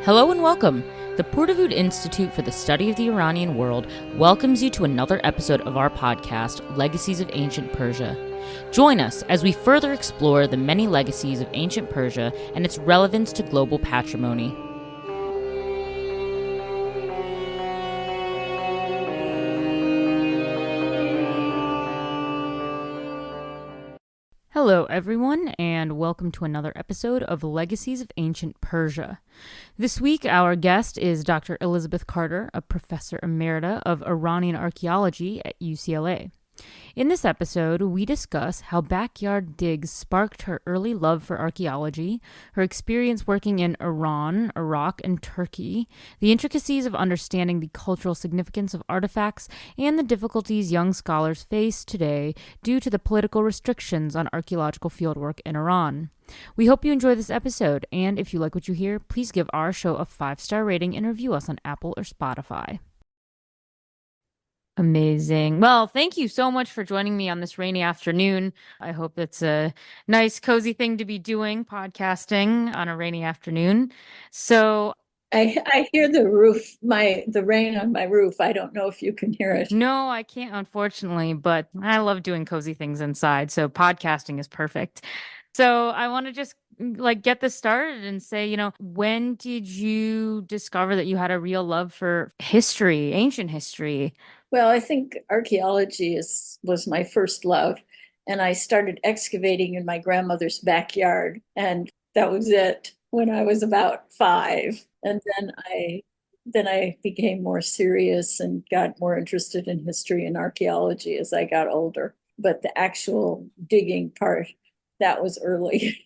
Hello and welcome. The Purdue Institute for the Study of the Iranian World welcomes you to another episode of our podcast, Legacies of Ancient Persia. Join us as we further explore the many legacies of ancient Persia and its relevance to global patrimony. Hello, everyone, and welcome to another episode of Legacies of Ancient Persia. This week, our guest is Dr. Elizabeth Carter, a professor emerita of Iranian archaeology at UCLA. In this episode, we discuss how backyard digs sparked her early love for archaeology, her experience working in Iran, Iraq, and Turkey, the intricacies of understanding the cultural significance of artifacts, and the difficulties young scholars face today due to the political restrictions on archaeological fieldwork in Iran. We hope you enjoy this episode, and if you like what you hear, please give our show a 5-star rating and review us on Apple or Spotify. Amazing. Well, thank you so much for joining me on this rainy afternoon. I hope it's a nice, cozy thing to be doing, podcasting on a rainy afternoon. So, I hear the roof, the rain on my roof. I don't know if you can hear it. no, I can't, unfortunately, but I love doing cozy things inside. So, podcasting is perfect. So, I want to just get this started and say, when did you discover that you had a real love for history, ancient history? Well, I think archaeology was my first love, and I started excavating in my grandmother's backyard, and that was it when I was about 5. And then I became more serious and got more interested in history and archaeology as I got older. But the actual digging part, that was early.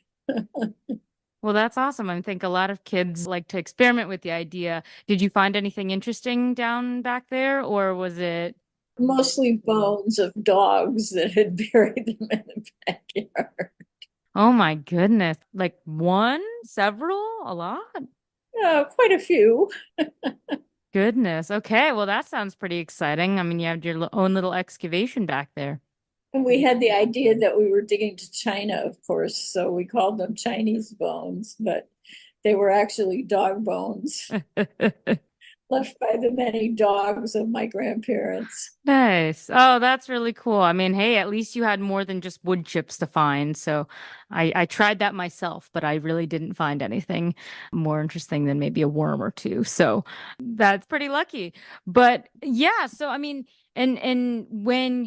Well, that's awesome. I think a lot of kids like to experiment with the idea. Did you find anything interesting down back there, or was it Mostly bones of dogs that had buried them in the backyard. oh my goodness, like one, several, a lot? Quite a few. Goodness. Okay, well, that sounds pretty exciting. I mean, you have your own little excavation back there. And we had the idea that we were digging to China, of course, so we called them Chinese bones, but they were actually dog bones left by the many dogs of my grandparents. Nice. Oh, that's really cool. I mean, hey, at least you had more than just wood chips to find. So I tried that myself, but I really didn't find anything more interesting than maybe a worm or two. So that's pretty lucky. But yeah, so I mean, and when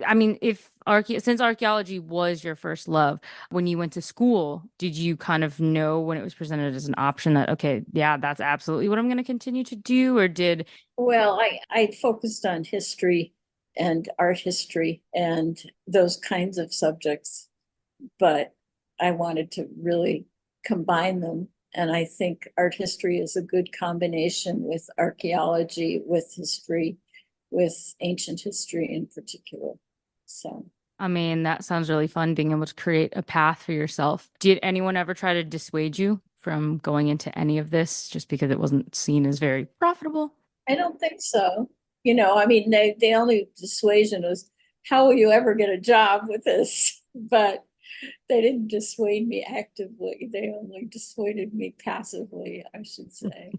I mean, if since archaeology was your first love, when you went to school, did you kind of know when it was presented as an option that, okay, yeah, that's absolutely what I'm going to continue to do? Or did Well, I focused on history and art history and those kinds of subjects, but I wanted to really combine them. And I think art history is a good combination with archaeology, with history, with ancient history in particular. So, I mean, that sounds really fun being able to create a path for yourself. Did anyone ever try to dissuade you from going into any of this just because it wasn't seen as very profitable? I don't think so. I mean, the only dissuasion was, how will you ever get a job with this? But they didn't dissuade me actively. They only dissuaded me passively, I should say.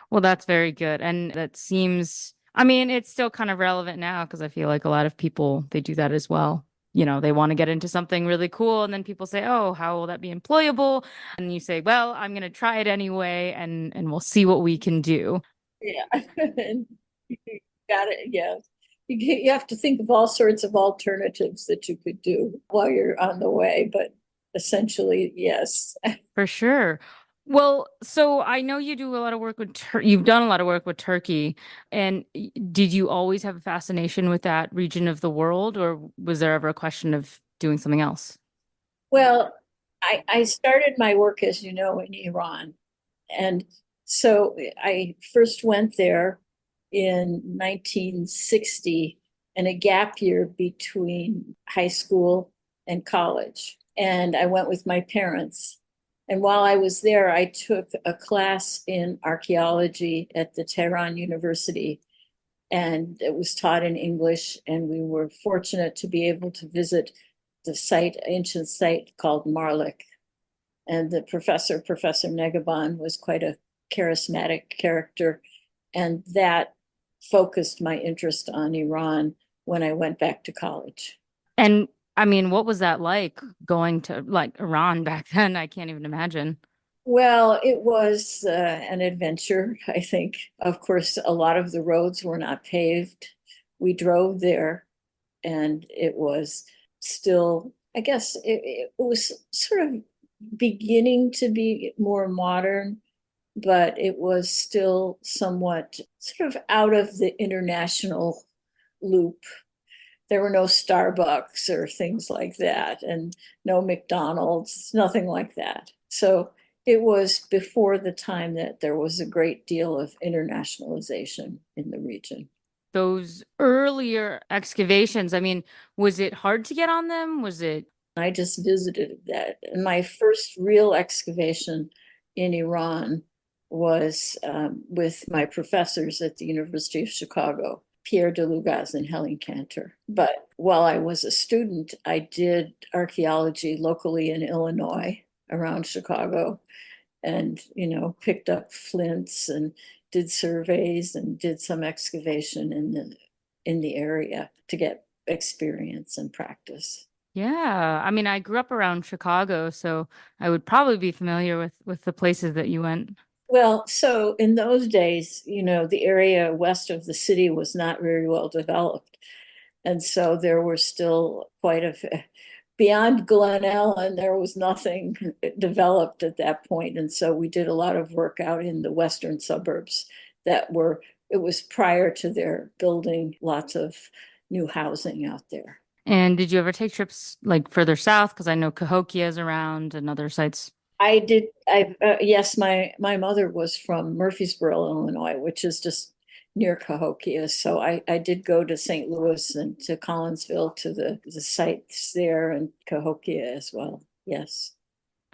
Well, that's very good. And that seems, I mean, it's still kind of relevant now because I feel like a lot of people, they do that as well. They want to get into something really cool. And then people say, oh, how will that be employable? And you say, well, I'm going to try it anyway and we'll see what we can do. Yeah. You got it. Yeah. You have to think of all sorts of alternatives that you could do while you're on the way, but essentially, yes. For sure. Well, so I know you do a lot of work with you've done a lot of work with Turkey, and did you always have a fascination with that region of the world, or was there ever a question of doing something else? Well, I started my work, as you know, in Iran. And so I first went there in 1960 in a gap year between high school and college. And I went with my parents. And while I was there, I took a class in archaeology at the Tehran University, and it was taught in English. And we were fortunate to be able to visit the ancient site called Marlik. And the Professor Negaban, was quite a charismatic character. And that focused my interest on Iran when I went back to college. And I mean, what was that like going to like Iran back then? I can't even imagine. Well, it was an adventure, I think. Of course, a lot of the roads were not paved. We drove there, and it was still, I guess, it was sort of beginning to be more modern, but it was still somewhat sort of out of the international loop. There were no Starbucks or things like that, and no McDonald's, nothing like that. So it was before the time that there was a great deal of internationalization in the region. Those earlier excavations, I mean, was it hard to get on them? Was it? I just visited that. And my first real excavation in Iran was with my professors at the University of Chicago, Pierre Delugas and Helen Cantor. But while I was a student, I did archaeology locally in Illinois around Chicago and, picked up flints and did surveys and did some excavation in the area to get experience and practice. Yeah. I mean, I grew up around Chicago, so I would probably be familiar with the places that you went. Well, so in those days, the area west of the city was not very well developed. And so there were still beyond Glen Ellen, there was nothing developed at that point. And so we did a lot of work out in the western suburbs it was prior to their building lots of new housing out there. And did you ever take trips like further south? Because I know Cahokia is around and other sites. I did. Yes, my mother was from Murfreesboro, Illinois, which is just near Cahokia. So I did go to St. Louis and to Collinsville to the sites there and Cahokia as well. Yes.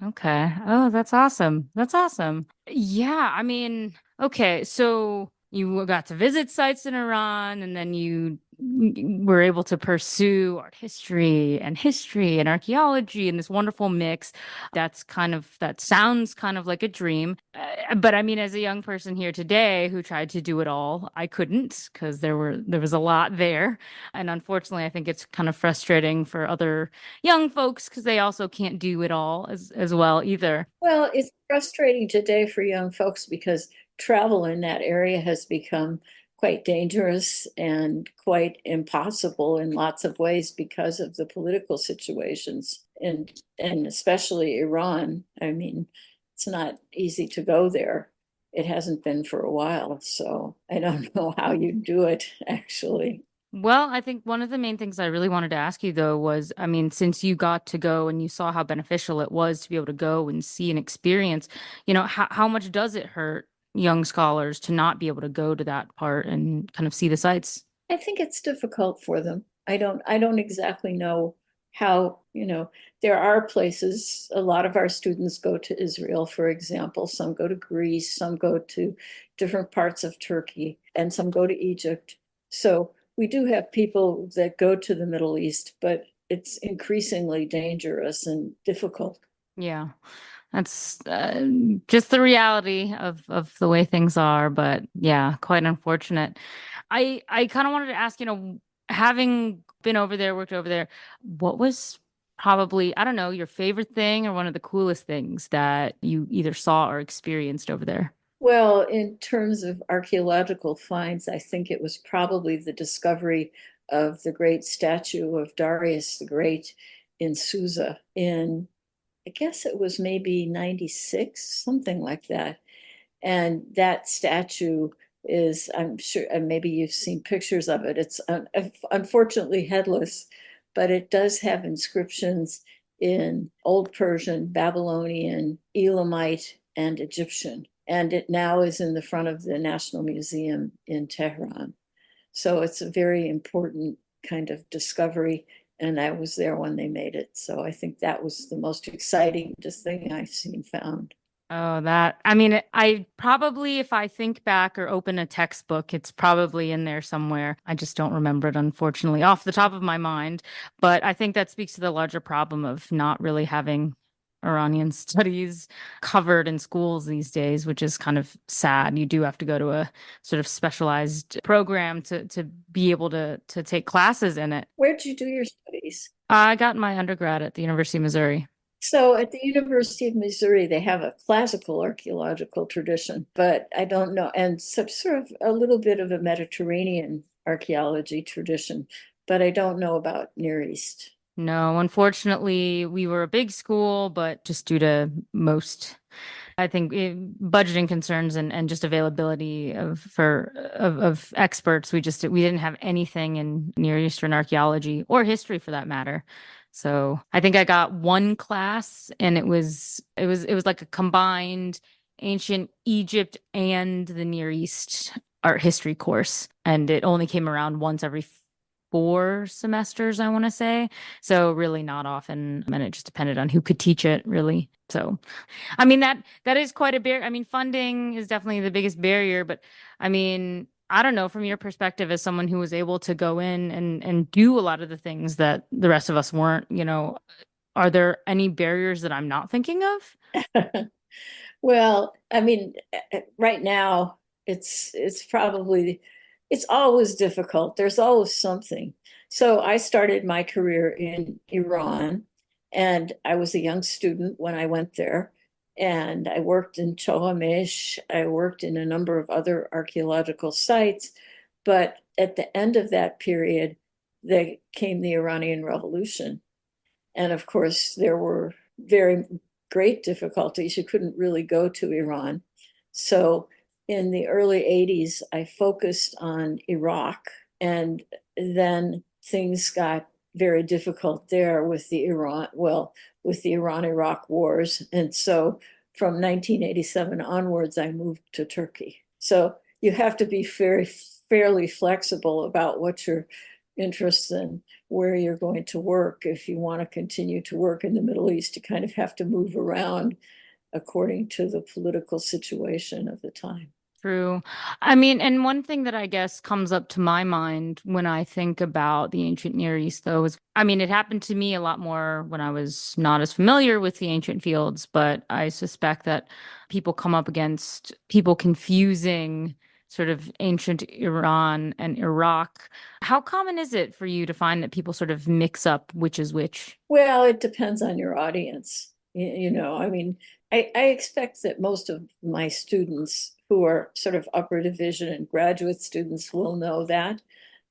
Okay. Oh, that's awesome. That's awesome. Yeah, I mean, okay, so you got to visit sites in Iran and then you were able to pursue art history and archaeology and this wonderful mix. That sounds kind of like a dream. But I mean, as a young person here today who tried to do it all, I couldn't because there was a lot there. And unfortunately, I think it's kind of frustrating for other young folks because they also can't do it all as well either. Well, it's frustrating today for young folks because travel in that area has become quite dangerous and quite impossible in lots of ways because of the political situations and especially Iran. I mean, it's not easy to go there. It hasn't been for a while, so I don't know how you do it actually. Well, I think one of the main things I really wanted to ask you though was, I mean, since you got to go and you saw how beneficial it was to be able to go and see and experience, how much does it hurt young scholars to not be able to go to that part and kind of see the sites? I think it's difficult for them. I don't exactly know how, there are places, a lot of our students go to Israel, for example, some go to Greece, some go to different parts of Turkey, and some go to Egypt. So we do have people that go to the Middle East, but it's increasingly dangerous and difficult. Yeah. That's just the reality of the way things are, but yeah, quite unfortunate. I kind of wanted to ask, having been over there, worked over there, what was probably, I don't know, your favorite thing or one of the coolest things that you either saw or experienced over there? Well, in terms of archaeological finds, I think it was probably the discovery of the great statue of Darius the Great in Susa in, I guess it was maybe 96, something like that. And that statue is, I'm sure, and maybe you've seen pictures of it. It's unfortunately headless, but it does have inscriptions in Old Persian, Babylonian, Elamite, and Egyptian. And it now is in the front of the National Museum in Tehran. So it's a very important kind of discovery. And I was there when they made it. So I think that was the most exciting thing I've seen found. Oh, I mean, I probably, if I think back or open a textbook, it's probably in there somewhere. I just don't remember it, unfortunately, off the top of my mind. But I think that speaks to the larger problem of not really having Iranian studies covered in schools these days, which is kind of sad. You do have to go to a sort of specialized program to be able to take classes in it. Where'd you do your studies? I got my undergrad at the University of Missouri. So at the University of Missouri, they have a classical archaeological tradition, but I don't know, and sort of a little bit of a Mediterranean archaeology tradition, but I don't know about Near East. No, unfortunately, we were a big school, but just due to most, I think, budgeting concerns and just availability of experts, we didn't have anything in Near Eastern archaeology or history for that matter. So I think I got one class, and it was like a combined ancient Egypt and the Near East art history course, and it only came around once every 4 semesters, I want to say. So really not often, and it just depended on who could teach it, really. So, I mean that is quite a barrier. I mean, funding is definitely the biggest barrier, but I mean, I don't know, from your perspective as someone who was able to go in and do a lot of the things that the rest of us weren't, are there any barriers that I'm not thinking of? Well, I mean, right now it's probably it's always difficult. There's always something. So I started my career in Iran, and I was a young student when I went there. And I worked in Tohamish. I worked in a number of other archaeological sites. But at the end of that period, there came the Iranian Revolution. And of course, there were very great difficulties. You couldn't really go to Iran. So in the early 80s, I focused on Iraq. And then things got very difficult there with the Iran-Iraq wars. And so from 1987 onwards, I moved to Turkey. So you have to be fairly flexible about what your interests in, where you're going to work. If you want to continue to work in the Middle East, you kind of have to move around according to the political situation of the time. True. I mean, and one thing that I guess comes up to my mind when I think about the ancient Near East, though, is I mean, it happened to me a lot more when I was not as familiar with the ancient fields, but I suspect that people come up against people confusing sort of ancient Iran and Iraq. How common is it for you to find that people sort of mix up which is which? Well, it depends on your audience. I mean, I expect that most of my students who are sort of upper division and graduate students will know that,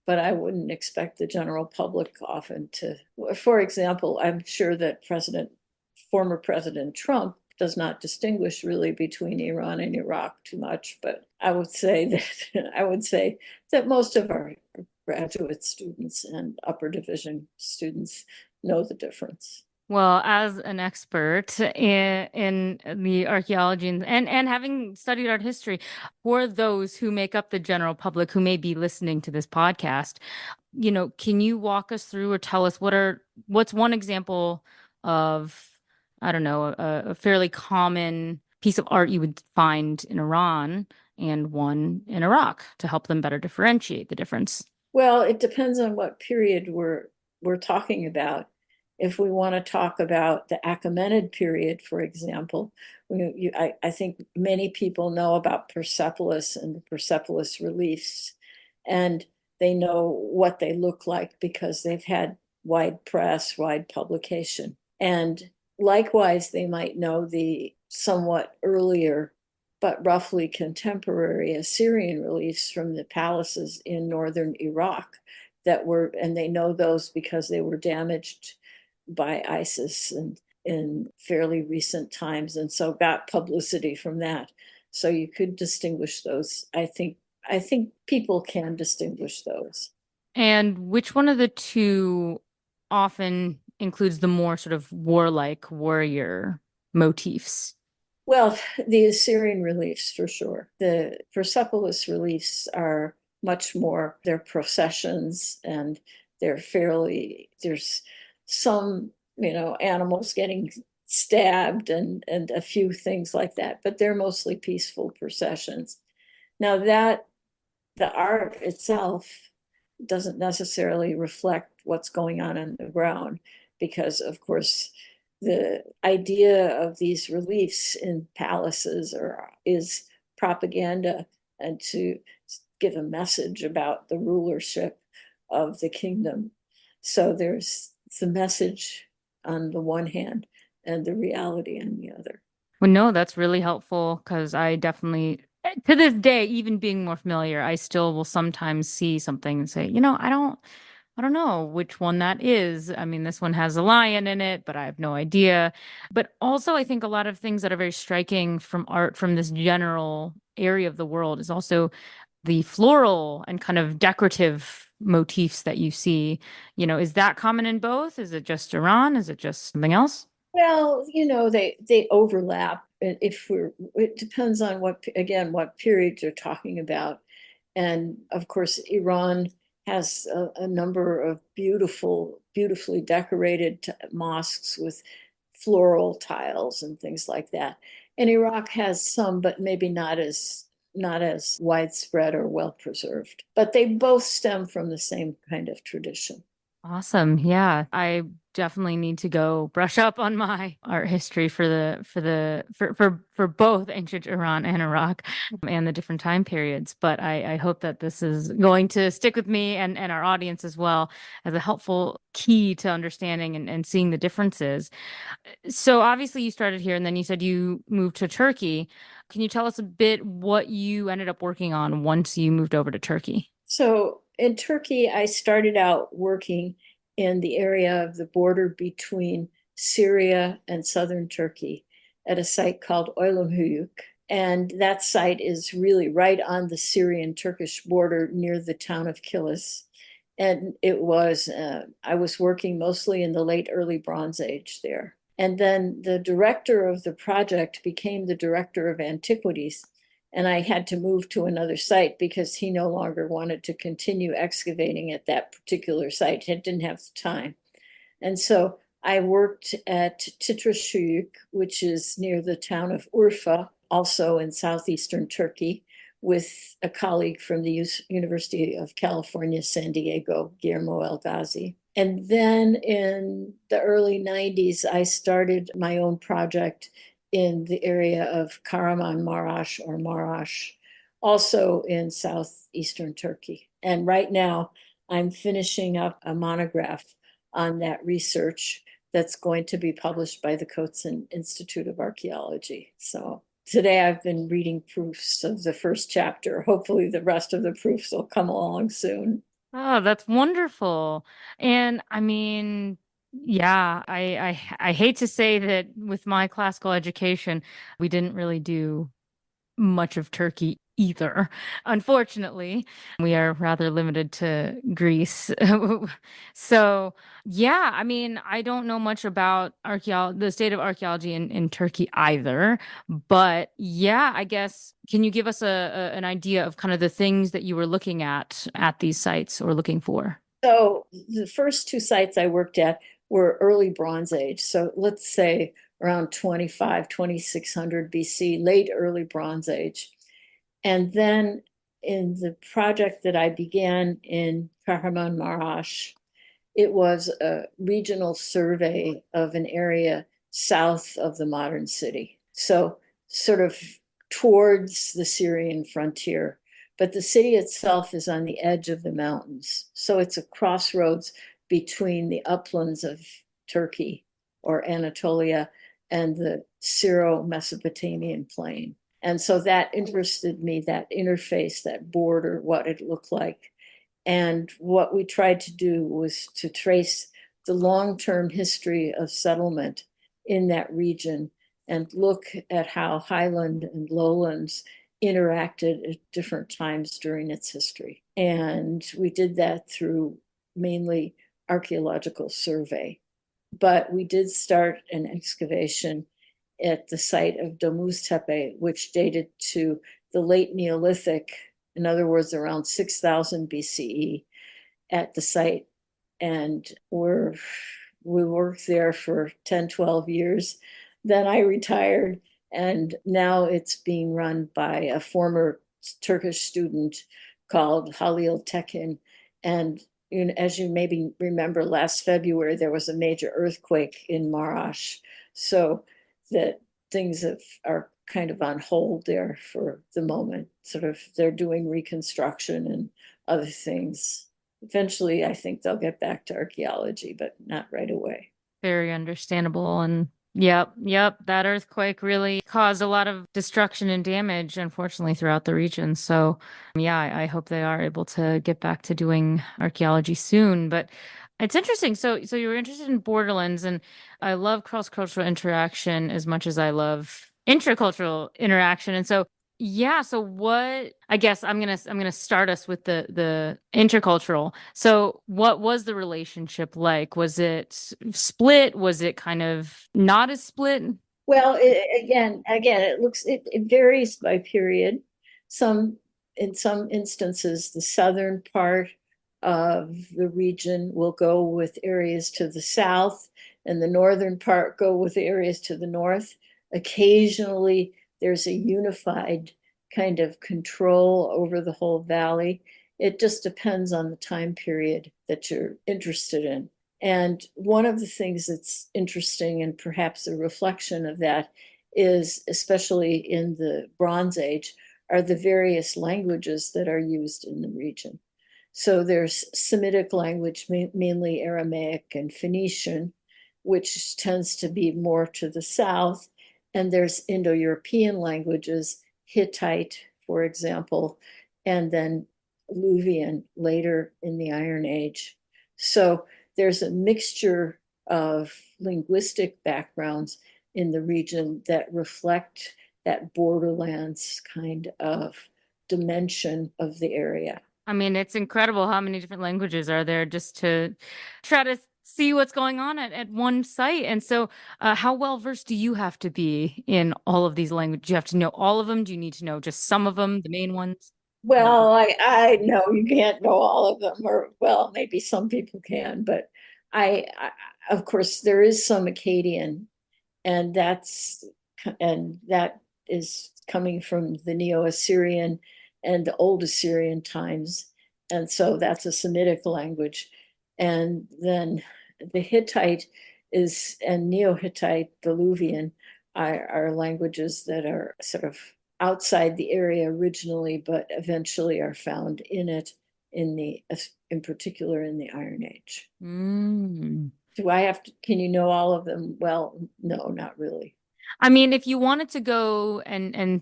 but I wouldn't expect the general public often to. For example, I'm sure that former President Trump does not distinguish really between Iran and Iraq too much, but I would say that most of our graduate students and upper division students know the difference. Well, as an expert in the archaeology and having studied art history, for those who make up the general public who may be listening to this podcast, can you walk us through or tell us what's one example of, I don't know, a fairly common piece of art you would find in Iran and one in Iraq to help them better differentiate the difference? Well, it depends on what period we're talking about. If we want to talk about the Achaemenid period, for example, I think many people know about Persepolis and the Persepolis reliefs, and they know what they look like because they've had wide press, wide publication. And likewise, they might know the somewhat earlier but roughly contemporary Assyrian reliefs from the palaces in northern Iraq and they know those because they were damaged by ISIS and in fairly recent times, and so got publicity from that. So you could distinguish those. I think people can distinguish those. And which one of the two often includes the more sort of warlike warrior motifs? Well, the Assyrian reliefs for sure. The Persepolis reliefs are much more, they're processions, and there's some, animals getting stabbed and a few things like that, but they're mostly peaceful processions. Now that the art itself doesn't necessarily reflect what's going on the ground, because of course the idea of these reliefs in palaces is propaganda and to give a message about the rulership of the kingdom. So there's the message on the one hand and the reality on the other. Well, no, that's really helpful because I definitely, to this day, even being more familiar, I still will sometimes see something and say, I don't know which one that is. I mean, this one has a lion in it, but I have no idea. But also, I think a lot of things that are very striking from art from this general area of the world is also the floral and kind of decorative motifs that you see. Is that common in both? Is it just Iran? Is it just something else? Well, they overlap. If it depends on what period you're talking about. And of course, Iran has a number of beautifully decorated mosques with floral tiles and things like that. And Iraq has some, but maybe not as widespread or well preserved. But they both stem from the same kind of tradition. Awesome. Yeah. I definitely need to go brush up on my art history for both ancient Iran and Iraq and the different time periods. But I hope that this is going to stick with me and our audience as well as a helpful key to understanding and seeing the differences. So obviously you started here and then you said you moved to Turkey. Can you tell us a bit what you ended up working on once you moved over to Turkey? So in Turkey, I started out working in the area of the border between Syria and southern Turkey at a site called Oylumhuyuk. And that site is really right on the Syrian-Turkish border near the town of Kilis. And I was working mostly in the late early Bronze Age there. And then the director of the project became the director of antiquities, and I had to move to another site because he no longer wanted to continue excavating at that particular site. He didn't have the time. And so I worked at Titrasuyuk, which is near the town of Urfa, also in southeastern Turkey, with a colleague from the University of California, San Diego, Guillermo El Ghazi. And then in the early 90s, I started my own project in the area of Kahramanmaraş or Maraş, also in southeastern Turkey. And right now, I'm finishing up a monograph on that research that's going to be published by the Kotzen Institute of Archaeology. So today I've been reading proofs of the first chapter. Hopefully the rest of the proofs will come along soon. Oh, that's wonderful. And I mean, yeah, I hate to say that with my classical education, we didn't really do much of Turkey either. Unfortunately, we are rather limited to Greece. So, yeah, I mean, I don't know much about the state of archaeology in Turkey either. But yeah, I guess, can you give us an idea of kind of the things that you were looking at these sites or looking for? So the first two sites I worked at were early Bronze Age. So let's say around 2600 BC, late early Bronze Age. And then in the project that I began in Kahramanmaraş, it was a regional survey of an area south of the modern city. So sort of towards the Syrian frontier. But the city itself is on the edge of the mountains. So it's a crossroads between the uplands of Turkey or Anatolia and the Syro-Mesopotamian plain. And so that interested me, that interface, that border, what it looked like. And what we tried to do was to trace the long-term history of settlement in that region and look at how highland and lowlands interacted at different times during its history. And we did that through mainly archaeological survey. But we did start an excavation at the site of Domuz which dated to the late Neolithic, in other words, around 6000 BCE at the site. And we worked there for 10, 12 years. Then I retired, and now it's being run by a former Turkish student called Halil Tekin. And as you maybe remember, last February, there was a major earthquake in Marash. So that are kind of on hold there for the moment. Sort of, they're doing reconstruction and other things. Eventually, I think they'll get back to archaeology, but not right away. Very understandable. And yep, that earthquake really caused a lot of destruction and damage, unfortunately, throughout the region. So, yeah, I hope they are able to get back to doing archaeology soon. But it's interesting. So you were interested in borderlands, and I love cross-cultural interaction as much as I love intercultural interaction. And so yeah, so what I guess I'm gonna start us with the intercultural. So what was the relationship like? Was it split? Was it kind of not as split? Well, again, it varies by period. Some in some instances, the southern part of the region will go with areas to the south, and the northern part go with areas to the north. Occasionally, there's a unified kind of control over the whole valley. It just depends on the time period that you're interested in. And one of the things that's interesting, and perhaps a reflection of that, is especially in the Bronze Age, are the various languages that are used in the region. So there's Semitic language, mainly Aramaic and Phoenician, which tends to be more to the south. And there's Indo-European languages, Hittite, for example, and then Luvian later in the Iron Age. So there's a mixture of linguistic backgrounds in the region that reflect that borderlands kind of dimension of the area. I mean, it's incredible how many different languages are there just to try to see what's going on at one site. And so, how well versed do you have to be in all of these languages? Do you have to know all of them? Do you need to know just some of them, the main ones? Well, I know you can't know all of them, or well, maybe some people can, but I of course there is some Akkadian, and that is coming from the Neo-Assyrian and the Old Assyrian times, and so that's a Semitic language. And then the Hittite is and Neo-Hittite, the Luvian, are languages that are sort of outside the area originally, but eventually are found in it in particular in the Iron Age. Mm. Do I have to, can you know all of them? Well, no, not really. I mean, if you wanted to go and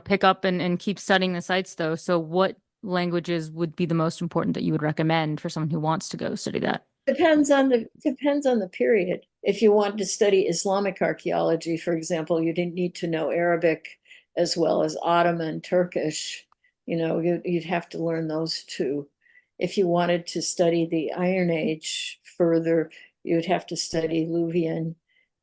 pick up and keep studying the sites though, so what languages would be the most important that you would recommend for someone who wants to go study that? Depends on the period. If you want to study Islamic archaeology, for example, you didn't need to know Arabic as well as Ottoman Turkish. You'd have to learn those two. If you wanted to study the Iron Age further, you'd have to study Luvian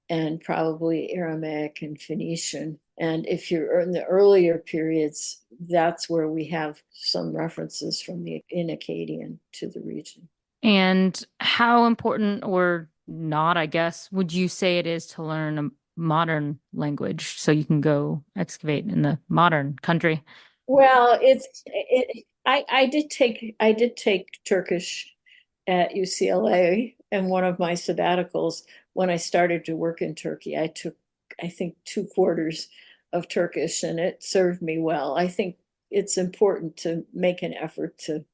and probably Aramaic and Phoenician. And if you're in the earlier periods, that's where we have some references from the in Akkadian to the region. And how important or not, I guess, would you say it is to learn a modern language so you can go excavate in the modern country? Well, I did take Turkish at UCLA, and one of my sabbaticals when I started to work in Turkey, I took I think 2 quarters of Turkish, and it served me well. I think it's important to make an effort to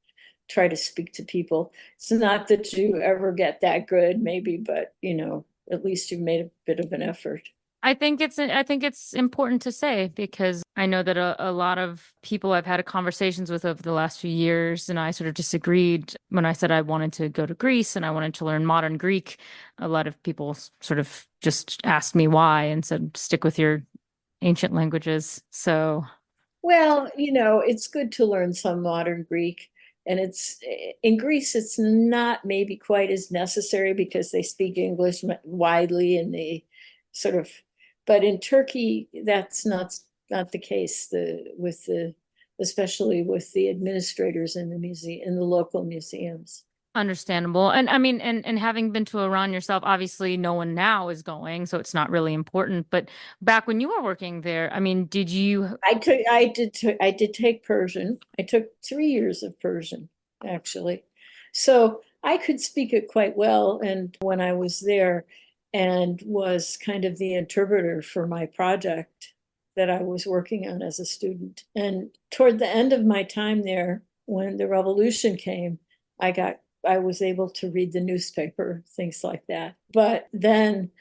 try to speak to people. It's not that you ever get that good, maybe, but at least you've made a bit of an effort. I think it's important to say because I know that a lot of people I've had conversations with over the last few years, and I sort of disagreed when I said I wanted to go to Greece and I wanted to learn modern Greek. A lot of people sort of just asked me why and said, stick with your ancient languages. So, Well, it's good to learn some modern Greek. And it's in Greece, it's not maybe quite as necessary because they speak English widely and they sort of, but in Turkey, that's not the case. Especially with the administrators in the museum, in the local museums. understandable. And I mean, and having been to Iran yourself, obviously no one now is going, so it's not really important. But back when you were working there, I mean, did you I did take Persian. I took 3 years of Persian, actually. So I could speak it quite well. And when I was there and was kind of the interpreter for my project that I was working on as a student. And toward the end of my time there, when the revolution came, I was able to read the newspaper, things like that. But then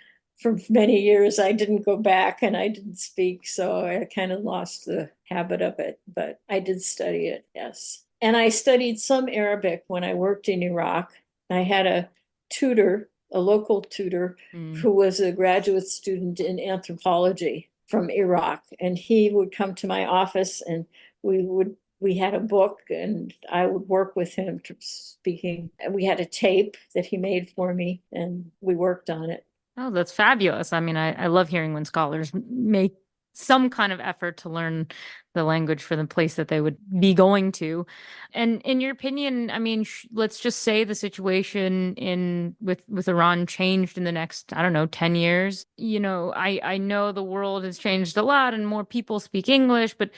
for many years, I didn't go back and I didn't speak. So I kind of lost the habit of it. But I did study it, yes. And I studied some Arabic when I worked in Iraq. I had a tutor, a local tutor, who was a graduate student in anthropology from Iraq. And he would come to my office and we had a book and I would work with him speaking. And we had a tape that he made for me and we worked on it. Oh, that's fabulous. I mean, I love hearing when scholars make some kind of effort to learn the language for the place that they would be going to. And in your opinion, I mean, let's just say the situation in with Iran changed in the next, I don't know, 10 years. You know, I know the world has changed a lot and more people speak English, but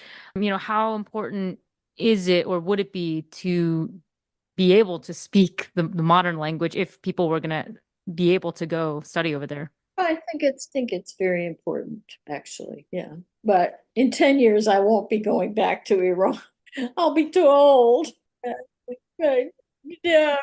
how important is it or would it be to be able to speak the modern language if people were going to be able to go study over there? I think it's very important, actually. Yeah. But in 10 years, I won't be going back to Iran. I'll be too old. Okay. No.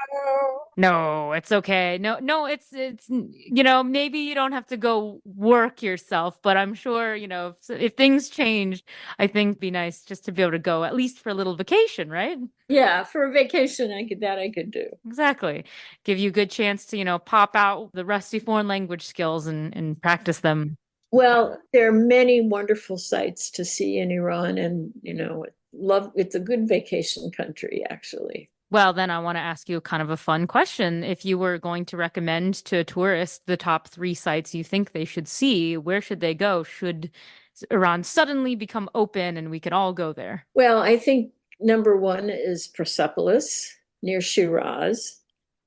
No, it's okay. No, it's maybe you don't have to go work yourself, but I'm sure, if things change, I think it'd be nice just to be able to go at least for a little vacation, right? Yeah, for a vacation, I could do. Exactly. Give you a good chance to, pop out the rusty foreign language skills and practice them. Well, there are many wonderful sights to see in Iran, and it's a good vacation country, actually. Well, then I want to ask you kind of a fun question. If you were going to recommend to a tourist the top 3 sites you think they should see, where should they go? Should Iran suddenly become open and we could all go there? Well, I think number one is Persepolis near Shiraz,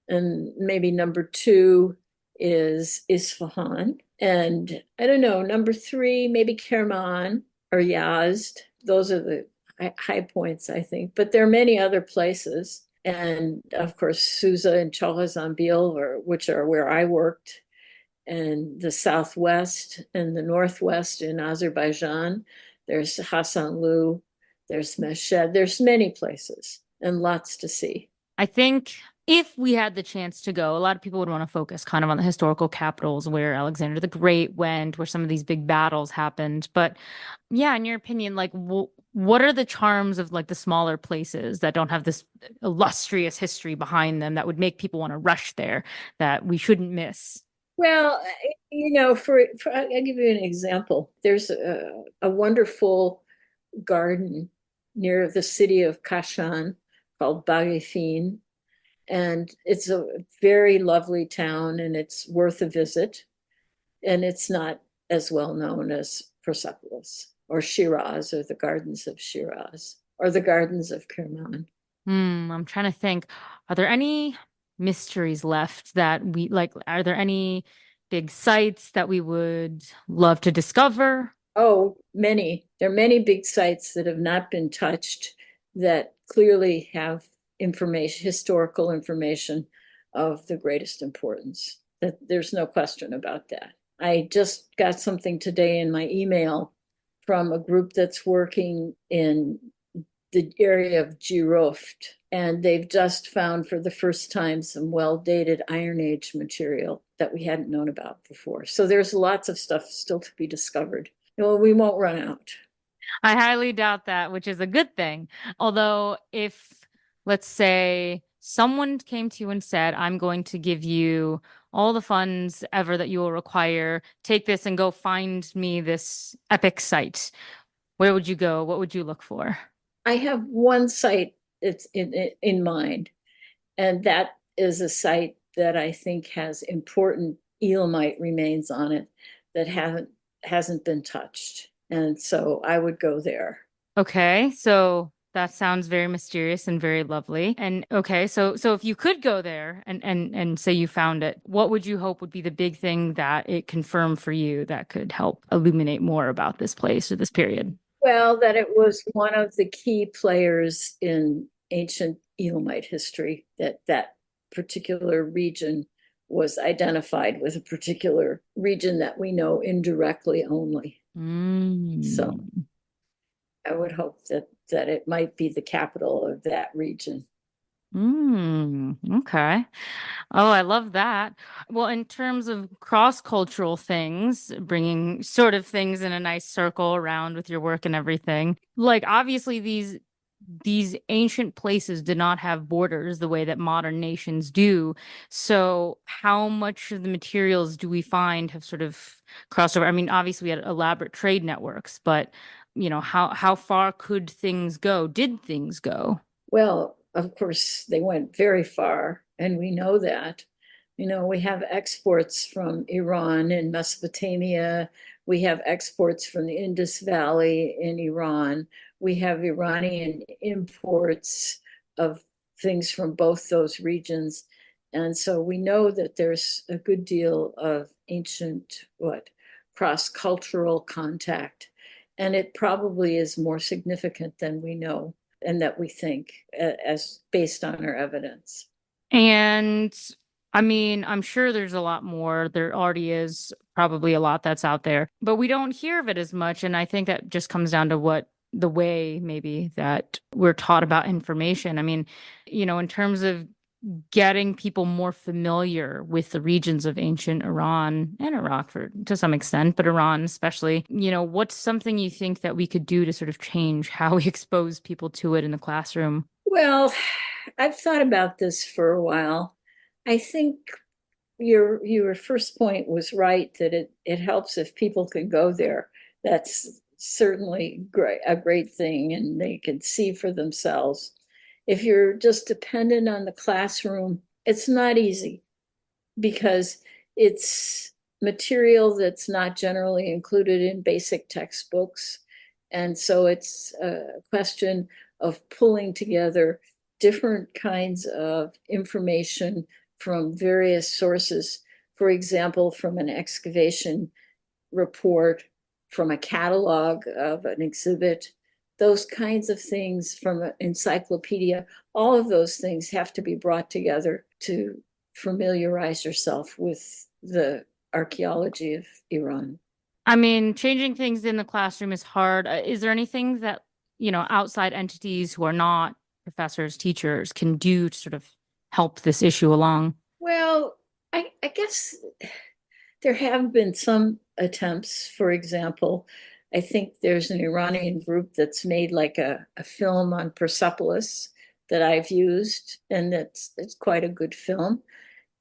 and maybe number two is Isfahan. And I don't know, number three, maybe Kerman or Yazd. Those are the high points, I think. But there are many other places. And of course, Susa and Chalazambil, which are where I worked, and the southwest and the northwest in Azerbaijan. There's Hassanlu, there's Meshed, there's many places and lots to see. I think if we had the chance to go, a lot of people would want to focus kind of on the historical capitals where Alexander the Great went, where some of these big battles happened. But yeah, in your opinion, like what are the charms of like the smaller places that don't have this illustrious history behind them that would make people want to rush there that we shouldn't miss? Well, I'll give you an example. There's a wonderful garden near the city of Kashan called Bagifin. And it's a very lovely town and it's worth a visit. And it's not as well known as Persepolis or Shiraz or the gardens of Shiraz or the gardens of Kerman. I'm trying to think. Are there any mysteries left that we like? Are there any big sites that we would love to discover? Oh, many. There are many big sites that have not been touched that clearly have information, historical information of the greatest importance. That there's no question about that. I just got something today in my email from a group that's working in the area of Jiroft, and they've just found for the first time some well-dated Iron Age material that we hadn't known about before. So there's lots of stuff still to be discovered. Well, we won't run out. I highly doubt that, which is a good thing. Although, if, let's say, someone came to you and said, I'm going to give you all the funds ever that you will require, take this and go find me this epic site, where would you go? What would you look for? I have one site that's in mind, and that is a site that I think has important Elamite remains on it that hasn't been touched. And so I would go there. Okay, so that sounds very mysterious and very lovely. And okay, so if you could go there and say you found it, what would you hope would be the big thing that it confirmed for you that could help illuminate more about this place or this period? Well, that it was one of the key players in ancient Elamite history, that particular region was identified with a particular region that we know indirectly only. So Mm. I would hope that it might be the capital of that region. Okay. Oh, I love that. Well, in terms of cross-cultural things, bringing sort of things in a nice circle around with your work and everything, like obviously these ancient places did not have borders the way that modern nations do. So, how much of the materials do we find have sort of crossed over? I mean, obviously we had elaborate trade networks, but how far could things go? Did things go? Well, of course, they went very far, and we know that. We have exports from Iran and Mesopotamia. We have exports from the Indus Valley in Iran. We have Iranian imports of things from both those regions. And so we know that there's a good deal of ancient, cross-cultural contact. And it probably is more significant than we know and that we think as based on our evidence. And I mean, I'm sure there's a lot more. There already is probably a lot that's out there, but we don't hear of it as much. And I think that just comes down to what the way maybe that we're taught about information. I mean, in terms of getting people more familiar with the regions of ancient Iran and Iraq for to some extent, but Iran especially, what's something you think that we could do to sort of change how we expose people to it in the classroom? Well, I've thought about this for a while. I think your first point was right that it helps if people can go there. That's certainly a great thing, and they can see for themselves. If you're just dependent on the classroom, it's not easy because it's material that's not generally included in basic textbooks. And so it's a question of pulling together different kinds of information from various sources. For example, from an excavation report, from a catalog of an exhibit, those kinds of things from an encyclopedia, all of those things have to be brought together to familiarize yourself with the archaeology of Iran. I mean, changing things in the classroom is hard. Is there anything that, outside entities who are not professors, teachers can do to sort of help this issue along? Well, I guess there have been some attempts. For example, I think there's an Iranian group that's made like a film on Persepolis that I've used, and it's quite a good film.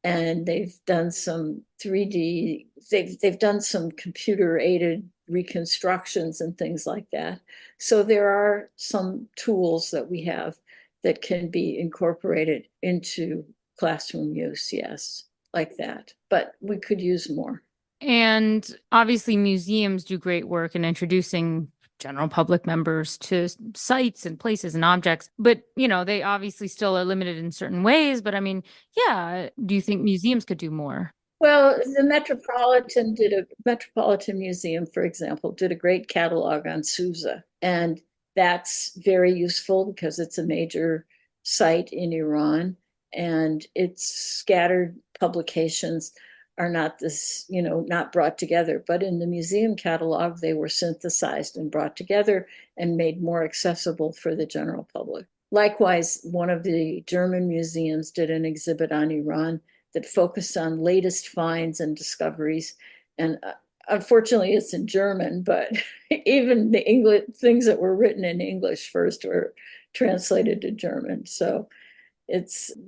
And they've done some 3D, they've done some computer aided reconstructions and things like that. So there are some tools that we have that can be incorporated into classroom use, yes, like that. But we could use more. And obviously, museums do great work in introducing general public members to sites and places and objects. But, they obviously still are limited in certain ways. But I mean, yeah, do you think museums could do more? Well, the Metropolitan Museum, for example, did a great catalog on Susa, and that's very useful because it's a major site in Iran, and its scattered publications are not not brought together. But in the museum catalog, they were synthesized and brought together and made more accessible for the general public. Likewise, one of the German museums did an exhibit on Iran that focused on latest finds and discoveries. And unfortunately, it's in German, but even the English things that were written in English first were translated to German. So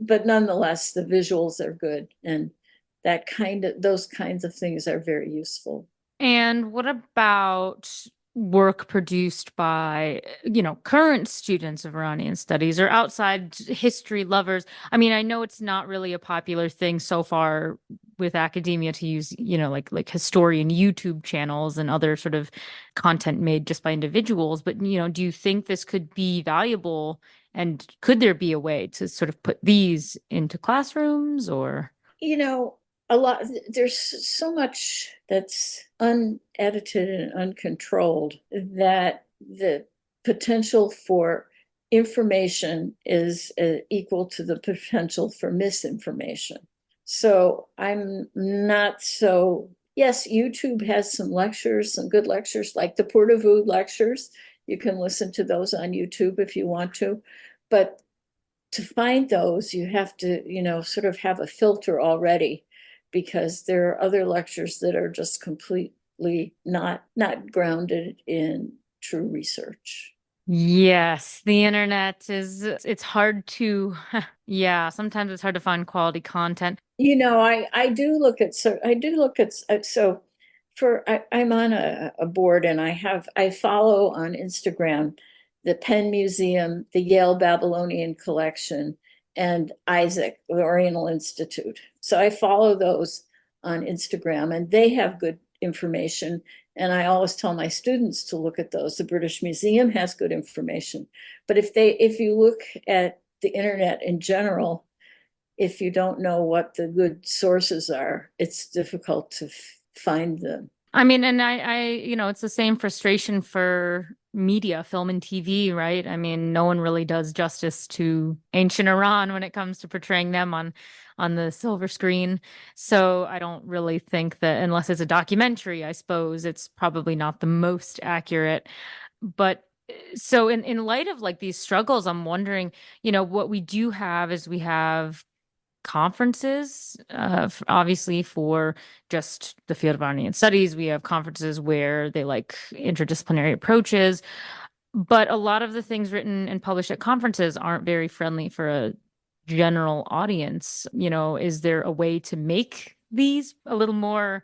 but nonetheless, the visuals are good, and those kinds of things are very useful. And what about work produced by, current students of Iranian studies or outside history lovers? I mean, I know it's not really a popular thing so far with academia to use, like historian YouTube channels and other sort of content made just by individuals. But, do you think this could be valuable? And could there be a way to sort of put these into classrooms or? you know, a lot, there's so much that's unedited and uncontrolled that the potential for information is equal to the potential for misinformation. So I'm not so, yes, YouTube has some lectures, some good lectures, like the Portavoo lectures. You can listen to those on YouTube if you want to. But to find those, you have to, sort of have a filter already, because there are other lectures that are just completely not grounded in true research. Yes, the internet it's hard to, yeah, sometimes it's hard to find quality content. I do look at, so I'm on a board, and I follow on Instagram the Penn Museum, the Yale Babylonian Collection, and Isaac, the Oriental Institute. So I follow those on Instagram, and they have good information. And I always tell my students to look at those. The British Museum has good information. But if you look at the internet in general, if you don't know what the good sources are, it's difficult to find them. I mean, and it's the same frustration for media, film and TV, right? I mean, no one really does justice to ancient Iran when it comes to portraying them on the silver screen. So I don't really think that, unless it's a documentary, I suppose it's probably not the most accurate. But so in light of like these struggles, I'm wondering, what we do have is we have conferences, obviously for just the field of Iranian studies. We have conferences where they like interdisciplinary approaches, but a lot of the things written and published at conferences aren't very friendly for a general audience. Is there a way to make these a little more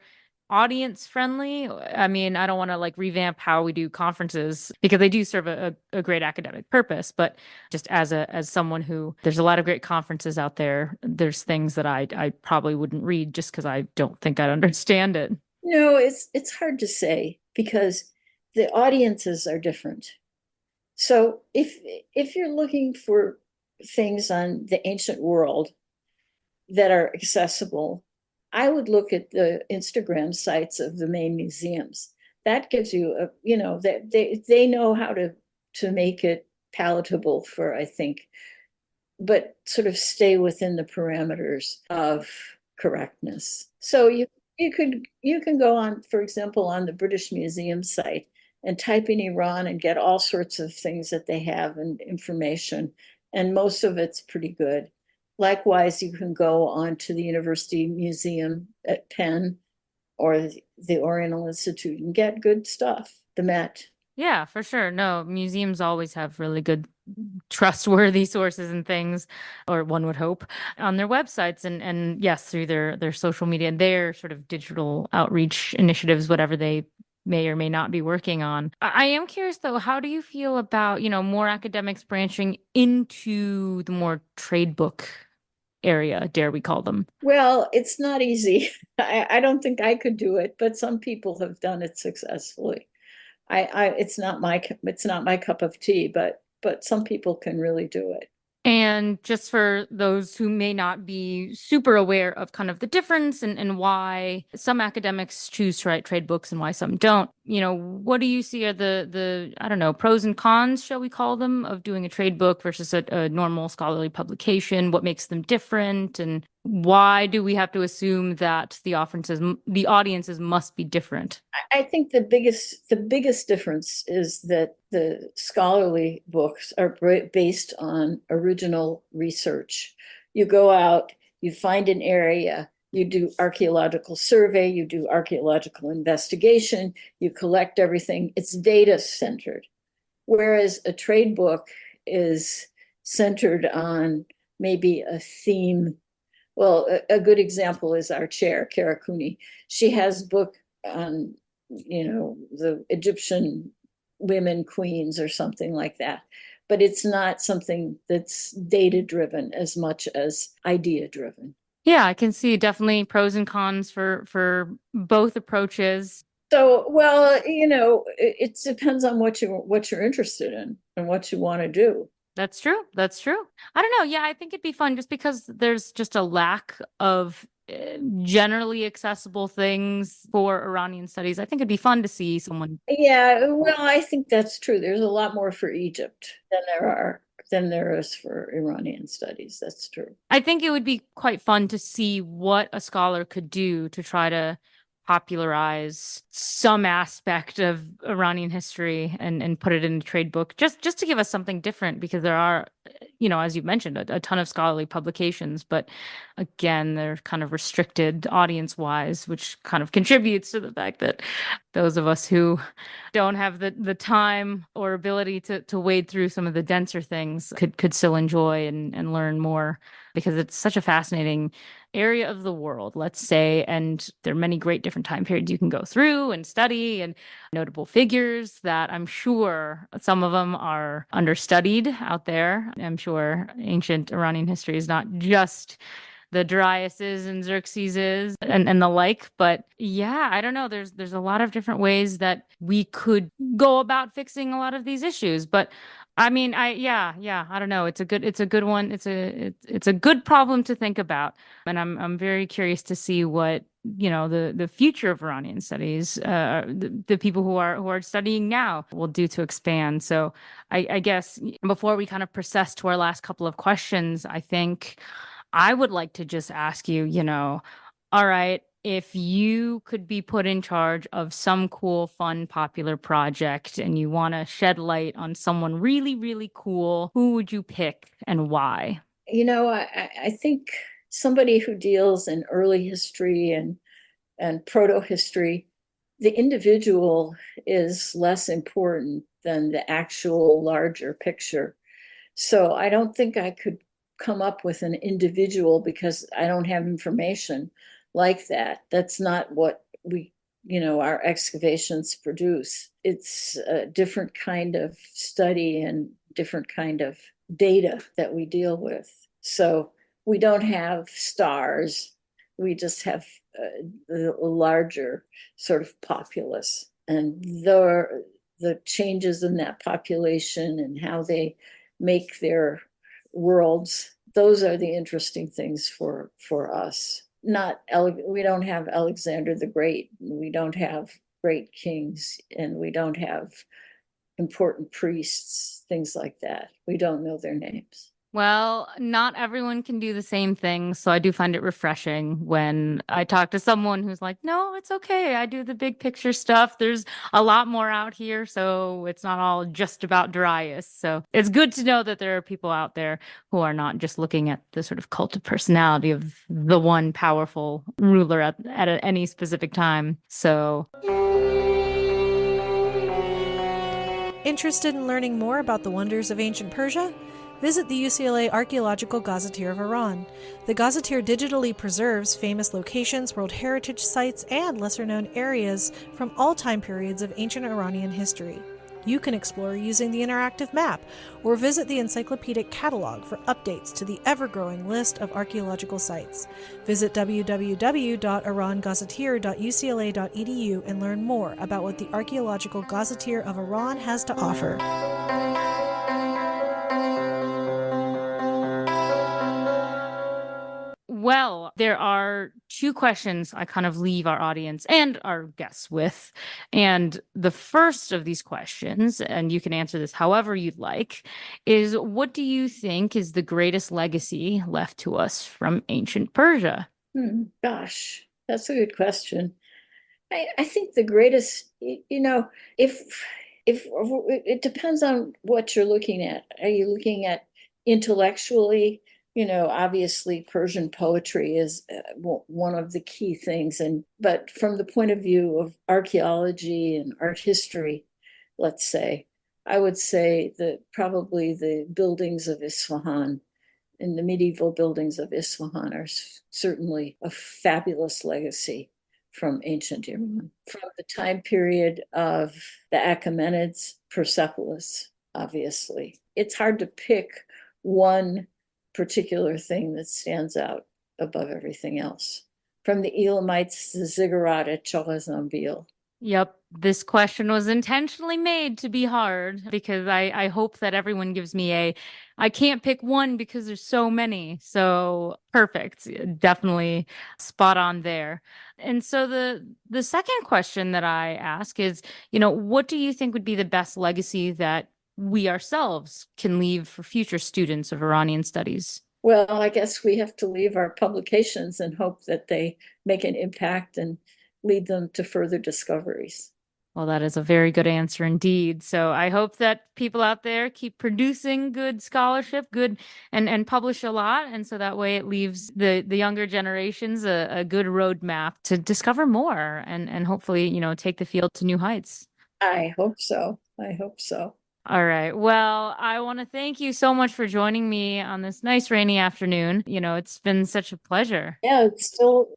audience friendly? I mean, I don't want to like revamp how we do conferences because they do serve a great academic purpose, but just as someone who, there's a lot of great conferences out there, there's things that I probably wouldn't read just because I don't think I'd understand it. No, it's hard to say, because the audiences are different. So if you're looking for things on the ancient world that are accessible, I would look at the Instagram sites of the main museums. That gives you that they know how to make it palatable for, I think, but sort of stay within the parameters of correctness. So you can go on, for example, on the British Museum site and type in Iran and get all sorts of things that they have and information, and most of it's pretty good. Likewise, you can go on to the University Museum at Penn or the Oriental Institute and get good stuff. The Met. Yeah, for sure. No, museums always have really good, trustworthy sources and things, or one would hope, on their websites and yes, through their social media and their sort of digital outreach initiatives, whatever they may or may not be working on. I am curious though, how do you feel about, more academics branching into the more trade book area, dare we call them? Well, it's not easy. I don't think I could do it, but some people have done it successfully. It's not my cup of tea, but some people can really do it. And just for those who may not be super aware of kind of the difference and why some academics choose to write trade books and why some don't, what do you see are the I don't know, pros and cons, shall we call them, of doing a trade book versus a normal scholarly publication? What makes them different? And why do we have to assume that the audiences must be different? I think the biggest difference is that the scholarly books are based on original research. You go out, you find an area, you do archaeological survey, you do archaeological investigation, you collect everything. It's data centered. Whereas a trade book is centered on maybe a theme. Well, a good example is our chair, Kara Cooney. She has a book on, the Egyptian women queens or something like that. But it's not something that's data driven as much as idea driven. Yeah, I can see definitely pros and cons for both approaches. So, well, it depends on what you're interested in and what you want to do. That's true. That's true. I don't know. Yeah, I think it'd be fun just because there's just a lack of generally accessible things for Iranian studies. I think it'd be fun to see someone. Yeah, well, I think that's true. There's a lot more for Egypt than there are than there is for Iranian studies. That's true. I think it would be quite fun to see what a scholar could do to try to popularize some aspect of Iranian history and put it in a trade book, just to give us something different, because there are, as you mentioned, a ton of scholarly publications, but again, they're kind of restricted audience wise, which kind of contributes to the fact that those of us who don't have the time or ability to wade through some of the denser things could still enjoy and learn more, because it's such a fascinating area of the world, let's say, and there are many great different time periods you can go through and study, and notable figures that I'm sure some of them are understudied out there. I'm sure ancient Iranian history is not just the Dariuses and Xerxeses and the like. But yeah, I don't know. There's a lot of different ways that we could go about fixing a lot of these issues. But I mean, I don't know. It's a good one. It's a good problem to think about, and I'm very curious to see what the future of Iranian studies, the people who are studying now will do to expand. So I guess before we kind of process to our last couple of questions, I think I would like to just ask you, all right, if you could be put in charge of some cool, fun, popular project and you want to shed light on someone really, really cool, who would you pick and why? I think somebody who deals in early history and proto-history, the individual is less important than the actual larger picture. So I don't think I could come up with an individual because I don't have information like that. That's not what our excavations produce. It's a different kind of study and different kind of data that we deal with. So we don't have stars. We just have the larger sort of populace, and the changes in that population and how they make their worlds. Those are the interesting things for us. We don't have Alexander the Great. We don't have great kings, and we don't have important priests, things like that. We don't know their names. Well, not everyone can do the same thing, so I do find it refreshing when I talk to someone who's like, "No, it's okay. I do the big picture stuff. There's a lot more out here, so it's not all just about Darius." So it's good to know that there are people out there who are not just looking at the sort of cult of personality of the one powerful ruler at any specific time. So. Interested in learning more about the wonders of ancient Persia? Visit the UCLA Archaeological Gazetteer of Iran. The Gazetteer digitally preserves famous locations, World Heritage sites, and lesser-known areas from all time periods of ancient Iranian history. You can explore using the interactive map, or visit the encyclopedic catalog for updates to the ever-growing list of archaeological sites. Visit www.irangazetteer.ucla.edu and learn more about what the Archaeological Gazetteer of Iran has to offer. Well, there are two questions I kind of leave our audience and our guests with. And the first of these questions, and you can answer this however you'd like, is what do you think is the greatest legacy left to us from ancient Persia? Gosh, that's a good question. I think the greatest, if it depends on what you're looking at. Are you looking at intellectually? Obviously Persian poetry is one of the key things, but from the point of view of archaeology and art history, let's say, I would say that probably the buildings of Isfahan and the medieval buildings of Isfahan are certainly a fabulous legacy from ancient Iran, from the time period of the Achaemenids, Persepolis, obviously. It's hard to pick one particular thing that stands out above everything else. From the Elamites, the ziggurat at Chorezm-Bil. Yep, this question was intentionally made to be hard because I hope that everyone gives me I can't pick one because there's so many. So perfect. Definitely spot on there. And so the second question that I ask is, what do you think would be the best legacy that we ourselves can leave for future students of Iranian studies? Well, I guess we have to leave our publications and hope that they make an impact and lead them to further discoveries. Well, that is a very good answer indeed. So I hope that people out there keep producing good scholarship, good and publish a lot. And so that way it leaves the younger generations a good roadmap to discover more and hopefully, take the field to new heights. I hope so. I hope so. All right. Well, I want to thank you so much for joining me on this nice rainy afternoon. It's been such a pleasure. Yeah, it's still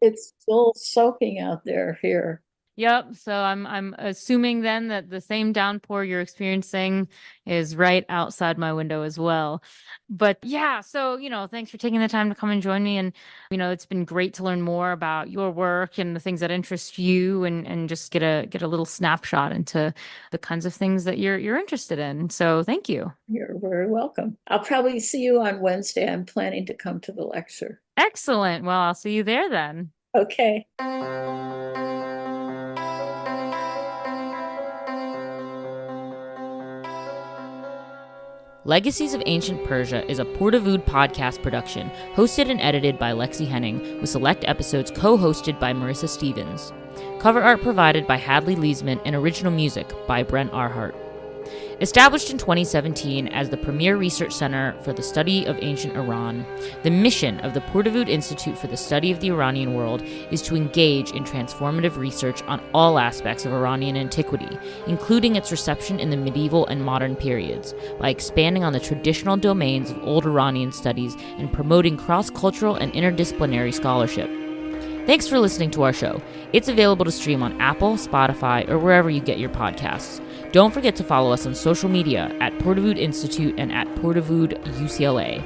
soaking out there here. Yep. So I'm assuming then that the same downpour you're experiencing is right outside my window as well. But yeah, so thanks for taking the time to come and join me. And it's been great to learn more about your work and the things that interest you and just get a little snapshot into the kinds of things that you're interested in. So thank you. You're very welcome. I'll probably see you on Wednesday. I'm planning to come to the lecture. Excellent. Well, I'll see you there then. Okay. Legacies of Ancient Persia is a Portavood podcast production, hosted and edited by Lexi Henning, with select episodes co-hosted by Marissa Stevens. Cover art provided by Hadley Leesman and original music by Brent Arhart. Established in 2017 as the premier research center for the study of ancient Iran, the mission of the Portavood Institute for the Study of the Iranian World is to engage in transformative research on all aspects of Iranian antiquity, including its reception in the medieval and modern periods, by expanding on the traditional domains of old Iranian studies and promoting cross-cultural and interdisciplinary scholarship. Thanks for listening to our show. It's available to stream on Apple, Spotify, or wherever you get your podcasts. Don't forget to follow us on social media at Portavood Institute and at Portavood UCLA,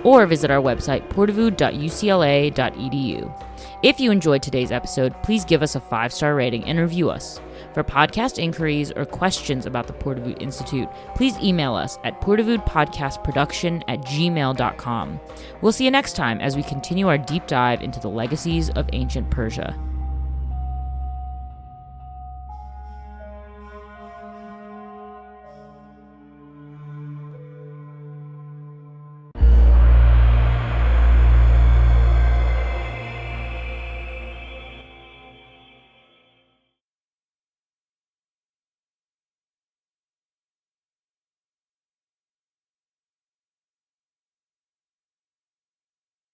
or visit our website portavood.ucla.edu. If you enjoyed today's episode, please give us a 5-star rating and review us. For podcast inquiries or questions about the Portavood Institute, please email us at portavoodpodcastproduction@gmail.com. We'll see you next time as we continue our deep dive into the legacies of ancient Persia.